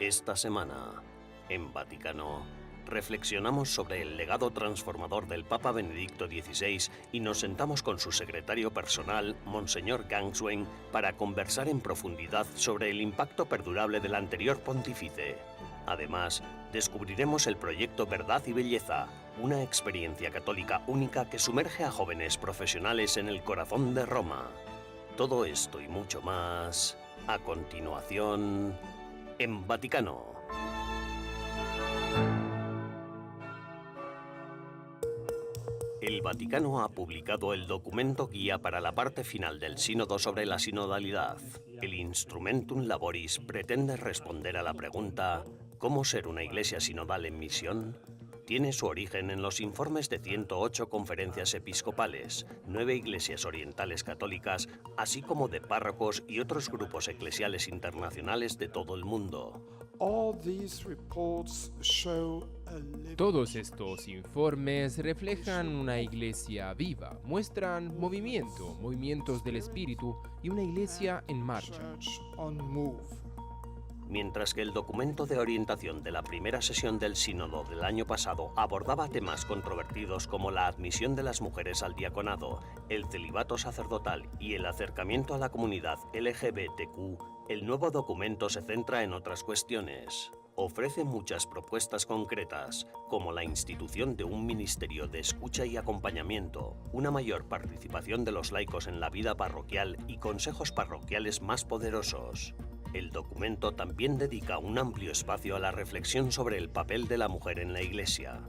Esta semana, en Vaticano, reflexionamos sobre el legado transformador del Papa Benedicto XVI y nos sentamos con su secretario personal, Monseñor Gangswein, para conversar en profundidad sobre el impacto perdurable del anterior pontífice. Además, descubriremos el proyecto Verdad y Belleza, una experiencia católica única que sumerge a jóvenes profesionales en el corazón de Roma. Todo esto y mucho más, a continuación, en Vaticano. El Vaticano ha publicado el documento guía para la parte final del Sínodo sobre la sinodalidad. El Instrumentum Laboris pretende responder a la pregunta ¿cómo ser una iglesia sinodal en misión? Tiene su origen en los informes de 108 conferencias episcopales, 9 iglesias orientales católicas, así como de párrocos y otros grupos eclesiales internacionales de todo el mundo. Todos estos informes reflejan una iglesia viva, muestran movimientos del espíritu y una iglesia en marcha. Mientras que el documento de orientación de la primera sesión del Sínodo del año pasado abordaba temas controvertidos como la admisión de las mujeres al diaconado, el celibato sacerdotal y el acercamiento a la comunidad LGBTQ, el nuevo documento se centra en otras cuestiones. Ofrece muchas propuestas concretas, como la institución de un ministerio de escucha y acompañamiento, una mayor participación de los laicos en la vida parroquial y consejos parroquiales más poderosos. El documento también dedica un amplio espacio a la reflexión sobre el papel de la mujer en la Iglesia.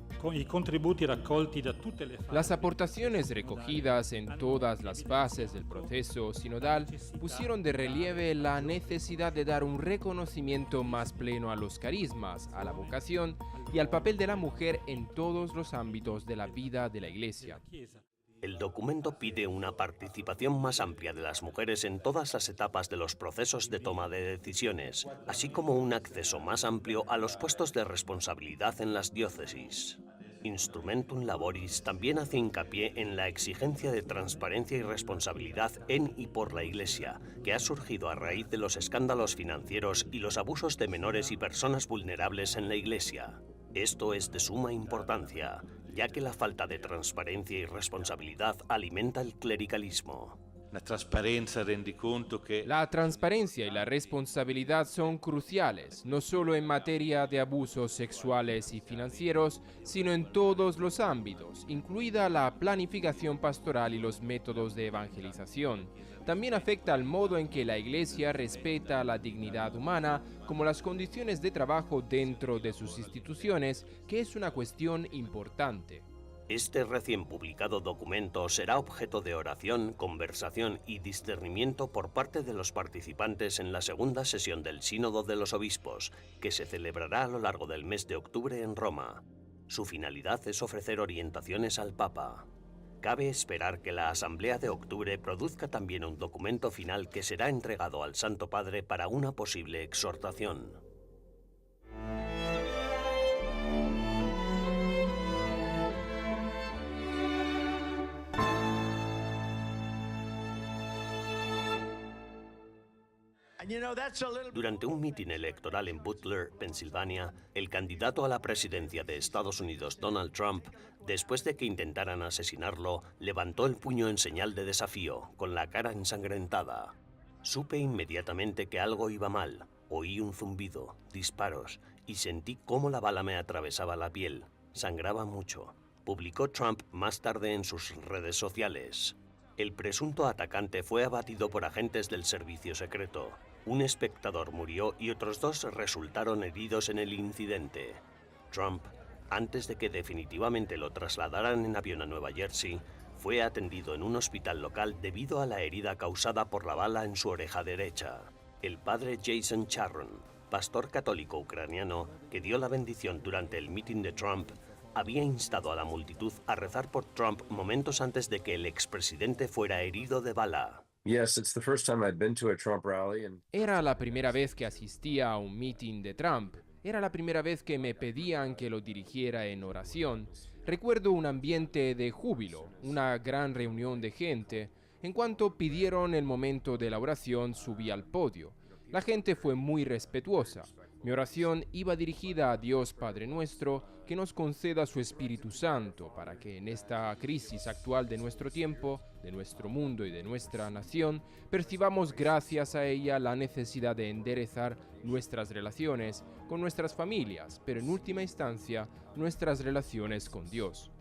Las aportaciones recogidas en todas las fases del proceso sinodal pusieron de relieve la necesidad de dar un reconocimiento más pleno a los carismas, a la vocación y al papel de la mujer en todos los ámbitos de la vida de la Iglesia. El documento pide una participación más amplia de las mujeres en todas las etapas de los procesos de toma de decisiones, así como un acceso más amplio a los puestos de responsabilidad en las diócesis. Instrumentum Laboris también hace hincapié en la exigencia de transparencia y responsabilidad en y por la Iglesia, que ha surgido a raíz de los escándalos financieros y los abusos de menores y personas vulnerables en la Iglesia. Esto es de suma importancia, ya que la falta de transparencia y responsabilidad alimenta el clericalismo. La transparencia y la responsabilidad son cruciales, no solo en materia de abusos sexuales y financieros, sino en todos los ámbitos, incluida la planificación pastoral y los métodos de evangelización. También afecta al modo en que la Iglesia respeta la dignidad humana, como las condiciones de trabajo dentro de sus instituciones, que es una cuestión importante. Este recién publicado documento será objeto de oración, conversación y discernimiento por parte de los participantes en la segunda sesión del Sínodo de los Obispos, que se celebrará a lo largo del mes de octubre en Roma. Su finalidad es ofrecer orientaciones al Papa. Cabe esperar que la Asamblea de Octubre produzca también un documento final que será entregado al Santo Padre para una posible exhortación. Durante un mitin electoral en Butler, Pensilvania, el candidato a la presidencia de Estados Unidos, Donald Trump, después de que intentaran asesinarlo, levantó el puño en señal de desafío, con la cara ensangrentada. Supe inmediatamente que algo iba mal. Oí un zumbido, disparos, y sentí cómo la bala me atravesaba la piel. Sangraba mucho. Publicó Trump más tarde en sus redes sociales. El presunto atacante fue abatido por agentes del servicio secreto. Un espectador murió y otros 2 resultaron heridos en el incidente. Trump, antes de que definitivamente lo trasladaran en avión a Nueva Jersey, fue atendido en un hospital local debido a la herida causada por la bala en su oreja derecha. El padre Jason Charron, pastor católico ucraniano que dio la bendición durante el mitin de Trump, había instado a la multitud a rezar por Trump momentos antes de que el expresidente fuera herido de bala. Era la primera vez que asistía a un mitin de Trump. Era la primera vez que me pedían que lo dirigiera en oración. Recuerdo un ambiente de júbilo, una gran reunión de gente. En cuanto pidieron el momento de la oración, subí al podio. La gente fue muy respetuosa. Mi oración iba dirigida a Dios Padre nuestro, que nos conceda su Espíritu Santo para que en esta crisis actual de nuestro tiempo, de nuestro mundo y de nuestra nación, percibamos gracias a ella la necesidad de enderezar nuestras relaciones con nuestras familias, pero en última instancia nuestras relaciones con Dios.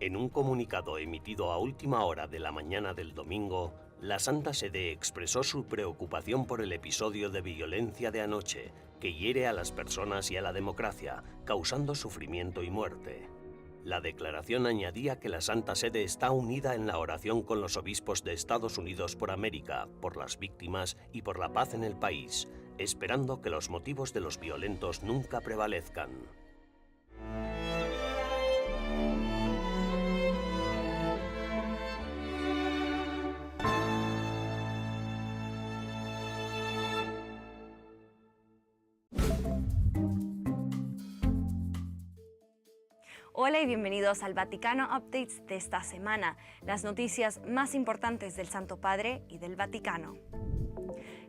En un comunicado emitido a última hora de la mañana del domingo, la Santa Sede expresó su preocupación por el episodio de violencia de anoche, que hiere a las personas y a la democracia, causando sufrimiento y muerte. La declaración añadía que la Santa Sede está unida en la oración con los obispos de Estados Unidos por América, por las víctimas y por la paz en el país, esperando que los motivos de los violentos nunca prevalezcan. Hola y bienvenidos al Vaticano Updates de esta semana, las noticias más importantes del Santo Padre y del Vaticano.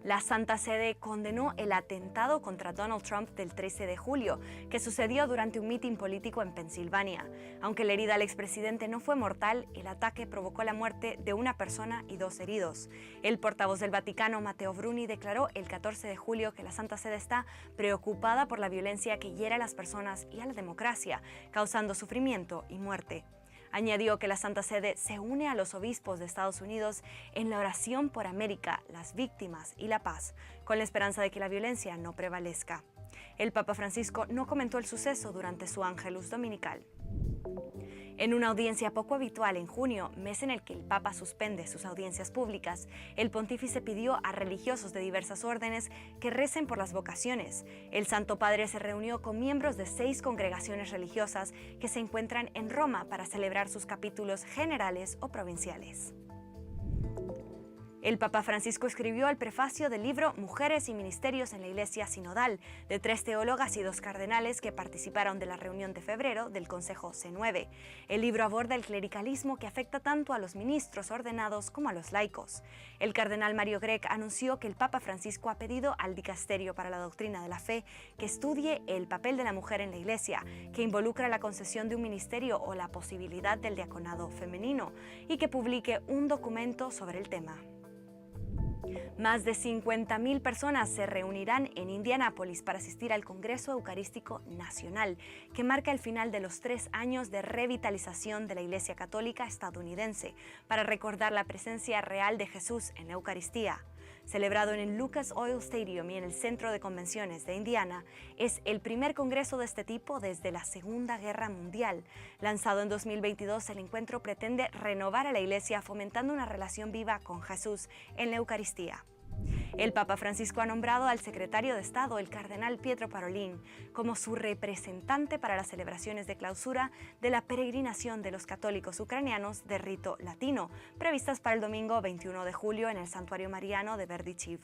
La Santa Sede condenó el atentado contra Donald Trump del 13 de julio, que sucedió durante un mitin político en Pensilvania. Aunque la herida al expresidente no fue mortal, el ataque provocó la muerte de una persona y 2 heridos. El portavoz del Vaticano, Matteo Bruni, declaró el 14 de julio que la Santa Sede está preocupada por la violencia que hiere a las personas y a la democracia, causando sufrimiento y muerte. Añadió que la Santa Sede se une a los obispos de Estados Unidos en la oración por América, las víctimas y la paz, con la esperanza de que la violencia no prevalezca. El Papa Francisco no comentó el suceso durante su Ángelus dominical. En una audiencia poco habitual en junio, mes en el que el Papa suspende sus audiencias públicas, el pontífice pidió a religiosos de diversas órdenes que recen por las vocaciones. El Santo Padre se reunió con miembros de 6 congregaciones religiosas que se encuentran en Roma para celebrar sus capítulos generales o provinciales. El Papa Francisco escribió el prefacio del libro Mujeres y Ministerios en la Iglesia Sinodal, de 3 teólogas y 2 cardenales que participaron de la reunión de febrero del Consejo C9. El libro aborda el clericalismo que afecta tanto a los ministros ordenados como a los laicos. El cardenal Mario Grech anunció que el Papa Francisco ha pedido al Dicasterio para la Doctrina de la Fe que estudie el papel de la mujer en la Iglesia, que involucra la concesión de un ministerio o la posibilidad del diaconado femenino, y que publique un documento sobre el tema. Más de 50.000 personas se reunirán en Indianápolis para asistir al Congreso Eucarístico Nacional, que marca el final de los 3 años de revitalización de la Iglesia Católica estadounidense, para recordar la presencia real de Jesús en la Eucaristía. Celebrado en el Lucas Oil Stadium y en el Centro de Convenciones de Indiana, es el primer congreso de este tipo desde la Segunda Guerra Mundial. Lanzado en 2022, el encuentro pretende renovar a la Iglesia fomentando una relación viva con Jesús en la Eucaristía. El Papa Francisco ha nombrado al secretario de Estado, el cardenal Pietro Parolin, como su representante para las celebraciones de clausura de la peregrinación de los católicos ucranianos de rito latino, previstas para el domingo 21 de julio en el Santuario Mariano de Berdichiv.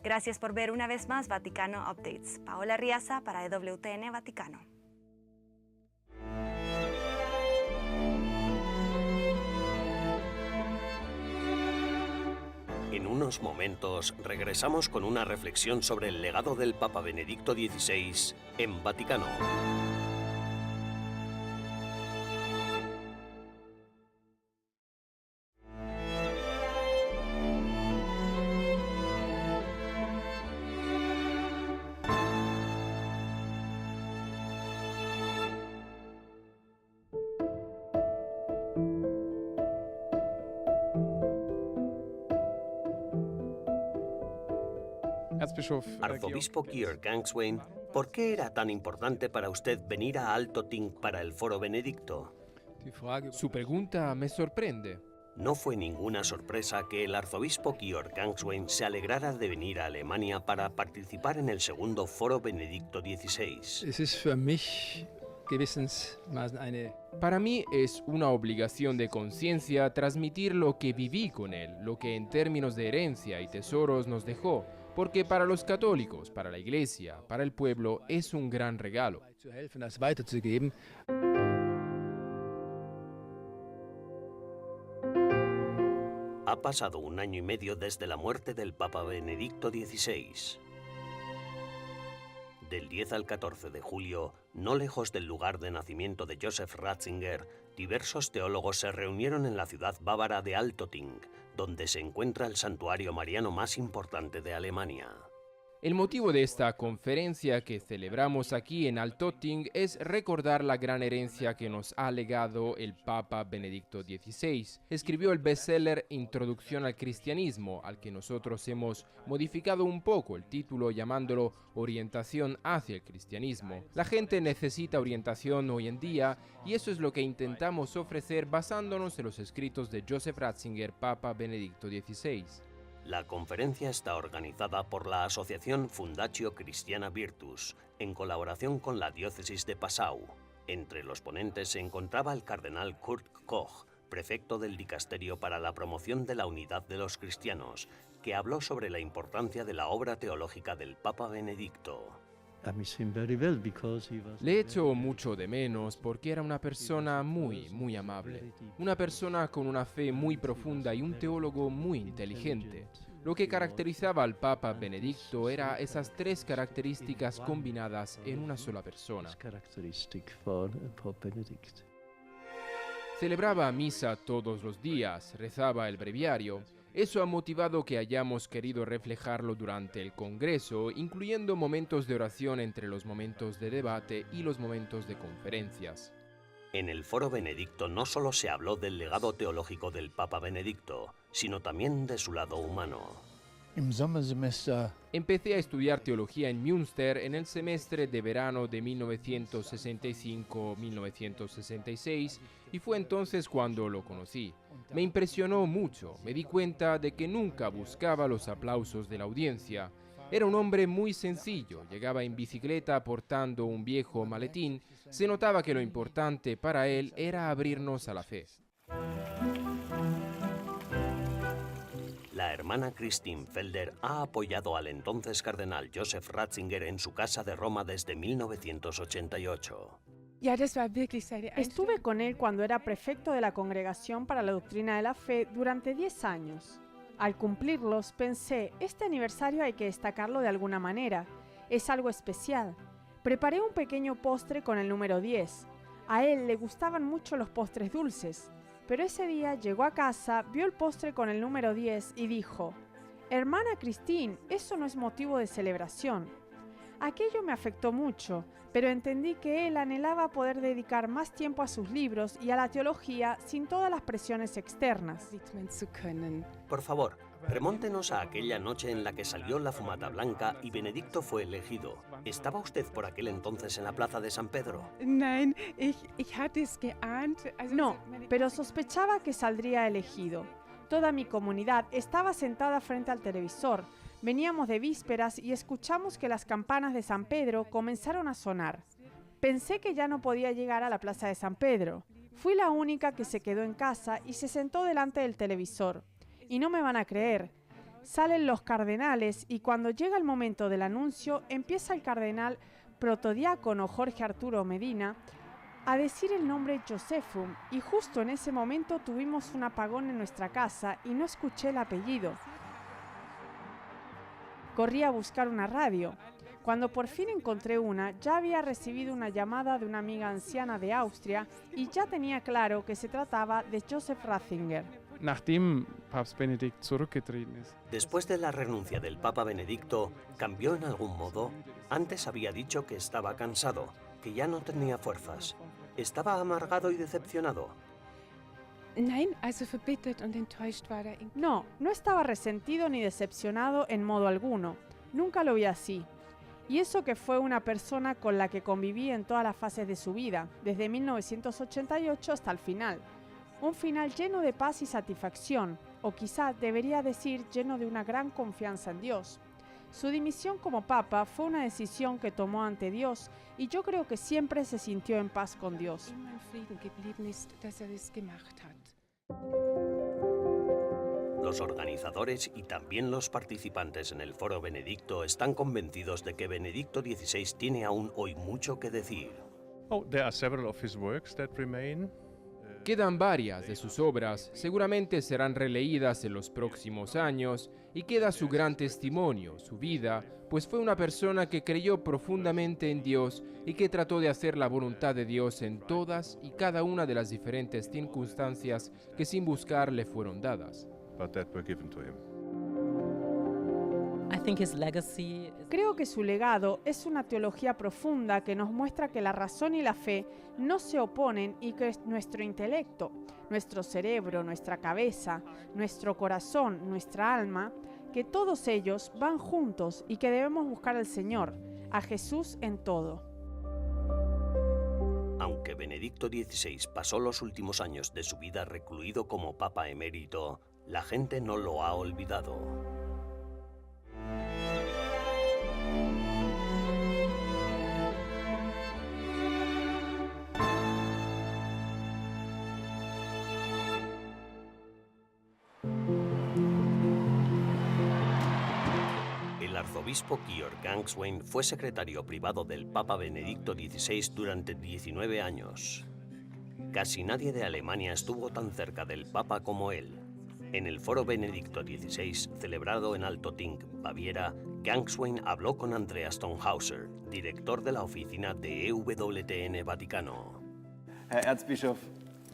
Gracias por ver una vez más Vaticano Updates. Paola Riaza para EWTN Vaticano. En unos momentos regresamos con una reflexión sobre el legado del Papa Benedicto XVI en Vaticano. Arzobispo Georg Gangswein, ¿por qué era tan importante para usted venir a Alto Ting para el Foro Benedicto? Su pregunta me sorprende. No fue ninguna sorpresa que el arzobispo Georg Gangswein se alegrara de venir a Alemania para participar en el segundo Foro Benedicto XVI. Para mí es una obligación de conciencia transmitir lo que viví con él, lo que en términos de herencia y tesoros nos dejó, porque para los católicos, para la Iglesia, para el pueblo, es un gran regalo. Ha pasado 1 año y medio desde la muerte del Papa Benedicto XVI. Del 10 al 14 de julio, no lejos del lugar de nacimiento de Joseph Ratzinger, diversos teólogos se reunieron en la ciudad bávara de Altötting, donde se encuentra el santuario mariano más importante de Alemania. El motivo de esta conferencia que celebramos aquí en Altötting es recordar la gran herencia que nos ha legado el Papa Benedicto XVI. Escribió el bestseller Introducción al Cristianismo, al que nosotros hemos modificado un poco el título llamándolo Orientación hacia el Cristianismo. La gente necesita orientación hoy en día y eso es lo que intentamos ofrecer basándonos en los escritos de Joseph Ratzinger, Papa Benedicto XVI. La conferencia está organizada por la asociación Fundatio Christiana Virtus, en colaboración con la diócesis de Passau. Entre los ponentes se encontraba el cardenal Kurt Koch, prefecto del Dicasterio para la Promoción de la Unidad de los Cristianos, que habló sobre la importancia de la obra teológica del Papa Benedicto. Le echo mucho de menos porque era una persona muy amable, una persona con una fe muy profunda y un teólogo muy inteligente. Lo que caracterizaba al Papa Benedicto era esas tres características combinadas en una sola persona. Celebraba misa todos los días, rezaba el breviario. Eso ha motivado que hayamos querido reflejarlo durante el Congreso, incluyendo momentos de oración entre los momentos de debate y los momentos de conferencias. En el Foro Benedicto no solo se habló del legado teológico del Papa Benedicto, sino también de su lado humano. Empecé a estudiar teología en Münster en el semestre de verano de 1965-1966 y fue entonces cuando lo conocí. Me impresionó mucho, me di cuenta de que nunca buscaba los aplausos de la audiencia. Era un hombre muy sencillo, llegaba en bicicleta portando un viejo maletín, se notaba que lo importante para él era abrirnos a la fe. La hermana Christine Felder ha apoyado al entonces cardenal Joseph Ratzinger en su casa de Roma desde 1988. Estuve con él cuando era prefecto de la Congregación para la Doctrina de la Fe durante 10 años. Al cumplirlos, pensé, este aniversario hay que destacarlo de alguna manera. Es algo especial. Preparé un pequeño postre con el número 10. A él le gustaban mucho los postres dulces, pero ese día llegó a casa, vio el postre con el número 10 y dijo, «Hermana Christine, eso no es motivo de celebración». Aquello me afectó mucho, pero entendí que él anhelaba poder dedicar más tiempo a sus libros y a la teología sin todas las presiones externas. Por favor, remóntenos a aquella noche en la que salió la fumata blanca y Benedicto fue elegido. ¿Estaba usted por aquel entonces en la plaza de San Pedro? No, pero sospechaba que saldría elegido. Toda mi comunidad estaba sentada frente al televisor. Veníamos de vísperas y escuchamos que las campanas de San Pedro comenzaron a sonar. Pensé que ya no podía llegar a la plaza de San Pedro. Fui la única que se quedó en casa y se sentó delante del televisor. Y no me van a creer. Salen los cardenales y cuando llega el momento del anuncio, empieza el cardenal protodiácono Jorge Arturo Medina a decir el nombre Josephum y justo en ese momento tuvimos un apagón en nuestra casa y no escuché el apellido. Corrí a buscar una radio. Cuando por fin encontré una, ya había recibido una llamada de una amiga anciana de Austria y ya tenía claro que se trataba de Joseph Ratzinger. Después de la renuncia del Papa Benedicto, ¿cambió en algún modo? Antes había dicho que estaba cansado, que ya no tenía fuerzas. ¿Estaba amargado y decepcionado? No, no estaba resentido ni decepcionado en modo alguno. Nunca lo vi así. Y eso que fue una persona con la que conviví en todas las fases de su vida, desde 1988 hasta el final. Un final lleno de paz y satisfacción, o quizá debería decir lleno de una gran confianza en Dios. Su dimisión como papa fue una decisión que tomó ante Dios y yo creo que siempre se sintió en paz con Dios. Los organizadores y también los participantes en el Foro Benedicto están convencidos de que Benedicto XVI tiene aún hoy mucho que decir. Quedan varias de sus obras, seguramente serán releídas en los próximos años, y queda su gran testimonio, su vida, pues fue una persona que creyó profundamente en Dios y que trató de hacer la voluntad de Dios en todas y cada una de las diferentes circunstancias que sin buscar le fueron dadas. but that were given to him. Creo que su legado es una teología profunda que nos muestra que la razón y la fe no se oponen y que nuestro intelecto, nuestro cerebro, nuestra cabeza, nuestro corazón, nuestra alma, que todos ellos van juntos y que debemos buscar al Señor, a Jesús en todo. Aunque Benedicto XVI pasó los últimos años de su vida recluido como Papa emérito, la gente no lo ha olvidado. El arzobispo Georg Gangswein fue secretario privado del Papa Benedicto XVI durante 19 años. Casi nadie de Alemania estuvo tan cerca del Papa como él. En el foro Benedicto XVI, celebrado en Altötting, Baviera, Gangswein habló con Andreas Tonhauser, director de la oficina de EWTN Vaticano. Herr Erzbischof,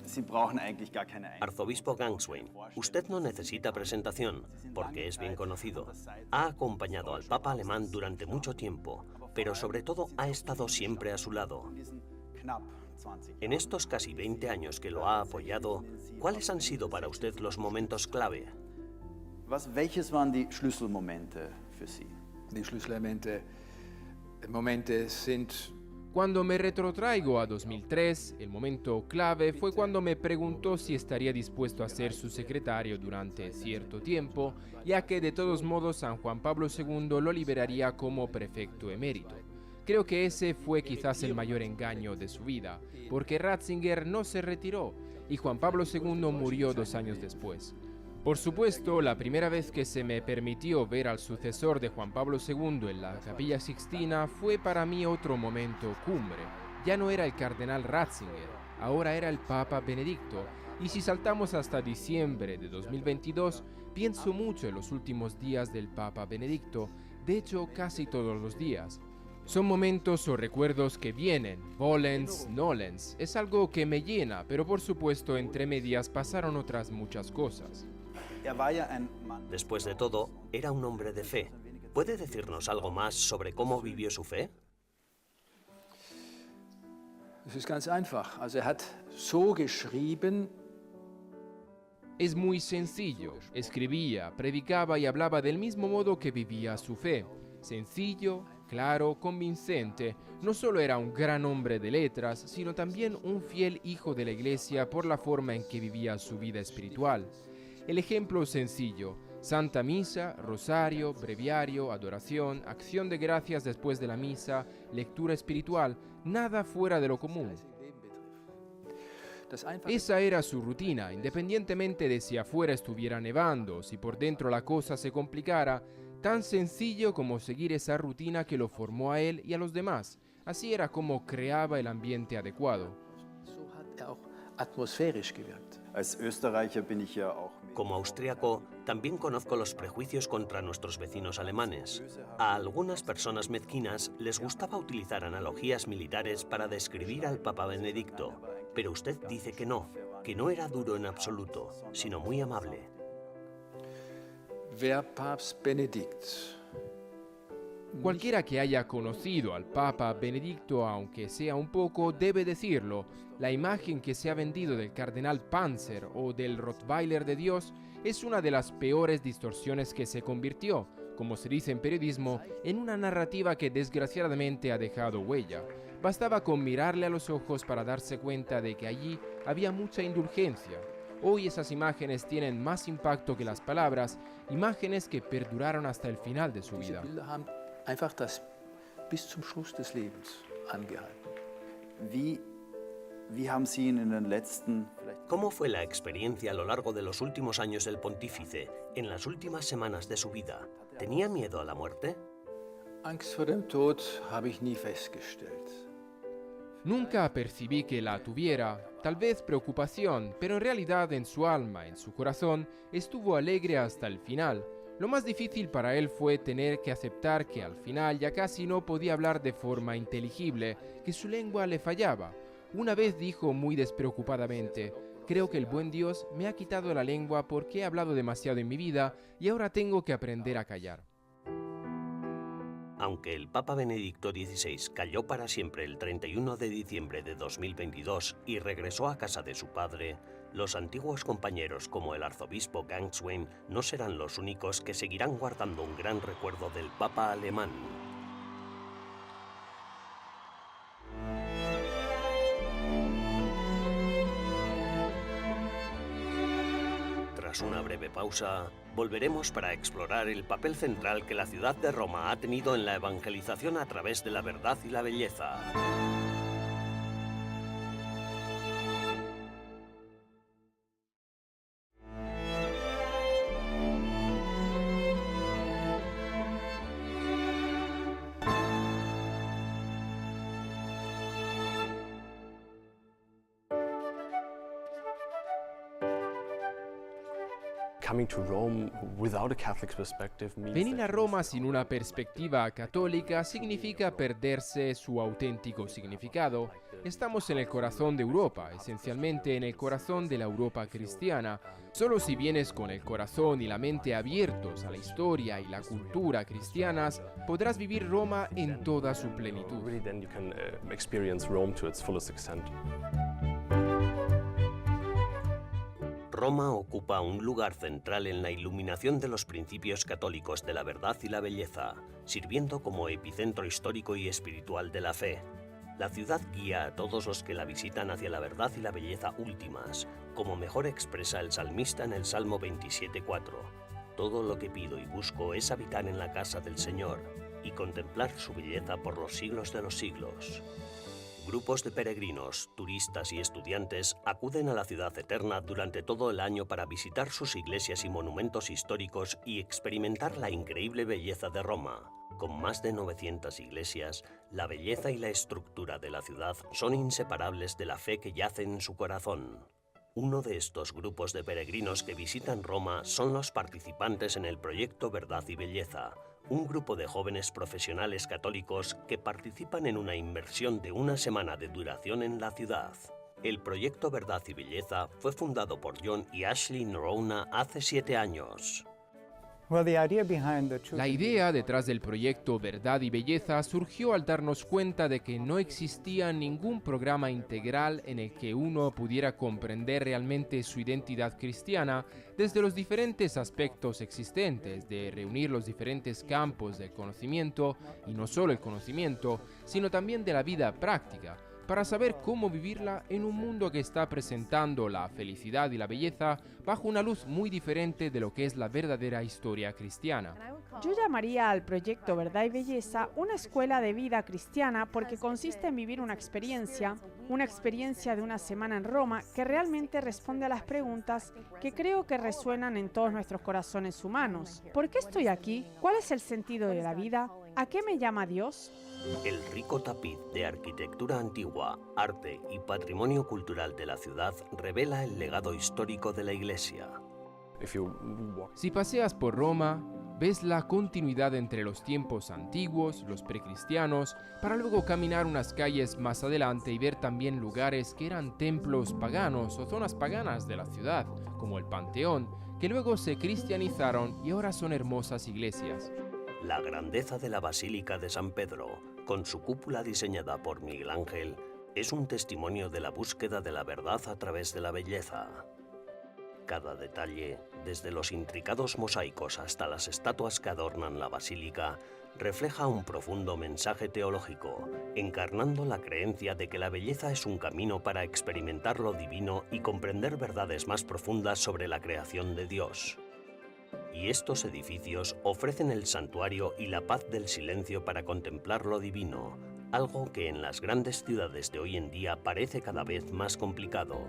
Sie brauchen eigentlich gar keine Arzobispo Gangswein, usted no necesita presentación, porque es bien conocido. Ha acompañado al Papa alemán durante mucho tiempo, pero sobre todo ha estado siempre a su lado. En estos casi 20 años que lo ha apoyado, ¿cuáles han sido para usted los momentos clave? Welches waren die Schlüsselmomente für Sie? Die Schlüsselmomente sind. Cuando me retrotraigo a 2003, el momento clave fue cuando me preguntó si estaría dispuesto a ser su secretario durante cierto tiempo, ya que de todos modos San Juan Pablo II lo liberaría como prefecto emérito. Creo que ese fue quizás el mayor engaño de su vida, porque Ratzinger no se retiró y Juan Pablo II murió 2 años después. Por supuesto, la primera vez que se me permitió ver al sucesor de Juan Pablo II en la Capilla Sixtina fue para mí otro momento cumbre. Ya no era el cardenal Ratzinger, ahora era el Papa Benedicto. Y si saltamos hasta diciembre de 2022, pienso mucho en los últimos días del Papa Benedicto, de hecho casi todos los días. Son momentos o recuerdos que vienen, volens, nolens, es algo que me llena, pero por supuesto entre medias pasaron otras muchas cosas. Después de todo, era un hombre de fe. ¿Puede decirnos algo más sobre cómo vivió su fe? Es ist ganz einfach. Also hat so geschrieben. Es muy sencillo. Escribía, predicaba y hablaba del mismo modo que vivía su fe. Sencillo, claro, convincente. No solo era un gran hombre de letras, sino también un fiel hijo de la Iglesia por la forma en que vivía su vida espiritual. El ejemplo sencillo: Santa Misa, Rosario, Breviario, Adoración, Acción de Gracias después de la Misa, lectura espiritual, nada fuera de lo común. Esa era su rutina, independientemente de si afuera estuviera nevando, si por dentro la cosa se complicara, tan sencillo como seguir esa rutina que lo formó a él y a los demás. Así era como creaba el ambiente adecuado. Atmosphärisch gewirkt. Als Österreicher bin ich ja auch. Como austriaco, también conozco los prejuicios contra nuestros vecinos alemanes. A algunas personas mezquinas les gustaba utilizar analogías militares para describir al Papa Benedicto, pero usted dice que no era duro en absoluto, sino muy amable. Wer Papst Benedikt. Cualquiera que haya conocido al Papa Benedicto, aunque sea un poco, debe decirlo. La imagen que se ha vendido del cardenal Panzer o del Rottweiler de Dios es una de las peores distorsiones que se convirtió, como se dice en periodismo, en una narrativa que desgraciadamente ha dejado huella. Bastaba con mirarle a los ojos para darse cuenta de que allí había mucha indulgencia. Hoy esas imágenes tienen más impacto que las palabras, imágenes que perduraron hasta el final de su vida. Einfach das bis zum Schluss des Lebens angehalten. Wie haben Sie ihn in den letzten ¿Cómo fue la experiencia a lo largo de los últimos años del pontífice, en las últimas semanas de su vida? ¿Tenía miedo a la muerte? Angst vor dem Tod habe ich nie festgestellt. Nunca percibí que la tuviera, tal vez preocupación, pero en realidad en su alma, en su corazón, estuvo alegre hasta el final. Lo más difícil para él fue tener que aceptar que al final ya casi no podía hablar de forma inteligible, que su lengua le fallaba. Una vez dijo muy despreocupadamente: creo que el buen Dios me ha quitado la lengua porque he hablado demasiado en mi vida y ahora tengo que aprender a callar. Aunque el Papa Benedicto XVI cayó para siempre el 31 de diciembre de 2022 y regresó a casa de su padre, los antiguos compañeros como el arzobispo Gangswein no serán los únicos que seguirán guardando un gran recuerdo del Papa alemán. Tras una breve pausa, volveremos para explorar el papel central que la ciudad de Roma ha tenido en la evangelización a través de la verdad y la belleza. Venir a Roma sin una perspectiva católica significa perderse su auténtico significado. Estamos en el corazón de Europa, esencialmente en el corazón de la Europa cristiana. Solo si vienes con el corazón y la mente abiertos a la historia y la cultura cristianas, podrás vivir Roma en toda su plenitud. Roma ocupa un lugar central en la iluminación de los principios católicos de la verdad y la belleza, sirviendo como epicentro histórico y espiritual de la fe. La ciudad guía a todos los que la visitan hacia la verdad y la belleza últimas, como mejor expresa el salmista en el Salmo 27:4. Todo lo que pido y busco es habitar en la casa del Señor y contemplar su belleza por los siglos de los siglos. Grupos de peregrinos, turistas y estudiantes acuden a la ciudad eterna durante todo el año para visitar sus iglesias y monumentos históricos y experimentar la increíble belleza de Roma. Con más de 900 iglesias, la belleza y la estructura de la ciudad son inseparables de la fe que yace en su corazón. Uno de estos grupos de peregrinos que visitan Roma son los participantes en el proyecto Verdad y Belleza, un grupo de jóvenes profesionales católicos que participan en una inmersión de una semana de duración en la ciudad. El proyecto Verdad y Belleza fue fundado por John y Ashley Noronha hace 7 años. La idea detrás del proyecto Verdad y Belleza surgió al darnos cuenta de que no existía ningún programa integral en el que uno pudiera comprender realmente su identidad cristiana desde los diferentes aspectos existentes, de reunir los diferentes campos del conocimiento, y no solo el conocimiento, sino también de la vida práctica, para saber cómo vivirla en un mundo que está presentando la felicidad y la belleza bajo una luz muy diferente de lo que es la verdadera historia cristiana. Yo llamaría al proyecto Verdad y Belleza una escuela de vida cristiana porque consiste en vivir una experiencia de una semana en Roma que realmente responde a las preguntas que creo que resuenan en todos nuestros corazones humanos. ¿Por qué estoy aquí? ¿Cuál es el sentido de la vida? ¿A qué me llama Dios? El rico tapiz de arquitectura antigua, arte y patrimonio cultural de la ciudad revela el legado histórico de la iglesia. Si paseas por Roma, ves la continuidad entre los tiempos antiguos, los precristianos, para luego caminar unas calles más adelante y ver también lugares que eran templos paganos o zonas paganas de la ciudad, como el Panteón, que luego se cristianizaron y ahora son hermosas iglesias. La grandeza de la Basílica de San Pedro, con su cúpula diseñada por Miguel Ángel, es un testimonio de la búsqueda de la verdad a través de la belleza. Cada detalle, desde los intricados mosaicos hasta las estatuas que adornan la basílica, refleja un profundo mensaje teológico, encarnando la creencia de que la belleza es un camino para experimentar lo divino y comprender verdades más profundas sobre la creación de Dios. Y estos edificios ofrecen el santuario y la paz del silencio para contemplar lo divino, algo que en las grandes ciudades de hoy en día parece cada vez más complicado.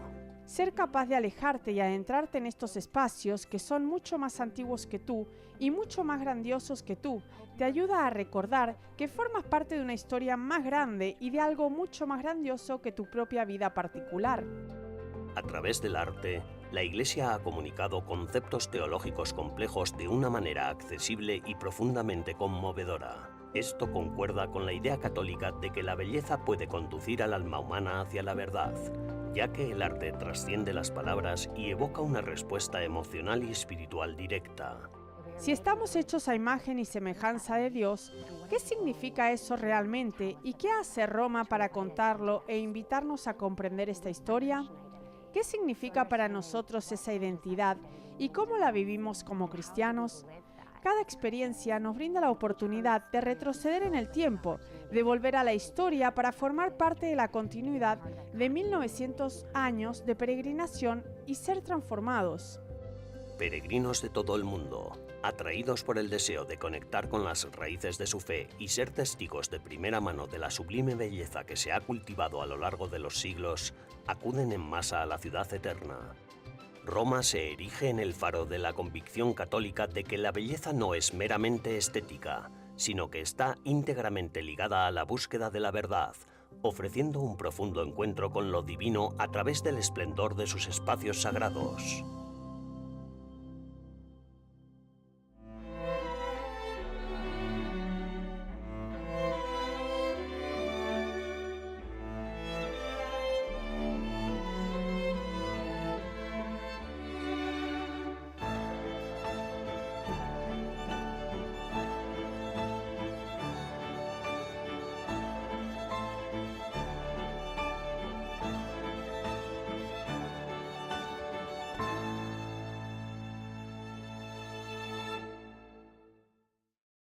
Ser capaz de alejarte y adentrarte en estos espacios que son mucho más antiguos que tú y mucho más grandiosos que tú, te ayuda a recordar que formas parte de una historia más grande y de algo mucho más grandioso que tu propia vida particular. A través del arte, la Iglesia ha comunicado conceptos teológicos complejos de una manera accesible y profundamente conmovedora. Esto concuerda con la idea católica de que la belleza puede conducir al alma humana hacia la verdad, ya que el arte trasciende las palabras y evoca una respuesta emocional y espiritual directa. Si estamos hechos a imagen y semejanza de Dios, ¿qué significa eso realmente y qué hace Roma para contarlo e invitarnos a comprender esta historia? ¿Qué significa para nosotros esa identidad y cómo la vivimos como cristianos? Cada experiencia nos brinda la oportunidad de retroceder en el tiempo, de volver a la historia para formar parte de la continuidad de 1900 años de peregrinación y ser transformados. Peregrinos de todo el mundo, atraídos por el deseo de conectar con las raíces de su fe y ser testigos de primera mano de la sublime belleza que se ha cultivado a lo largo de los siglos, acuden en masa a la ciudad eterna. Roma se erige en el faro de la convicción católica de que la belleza no es meramente estética, sino que está íntegramente ligada a la búsqueda de la verdad, ofreciendo un profundo encuentro con lo divino a través del esplendor de sus espacios sagrados.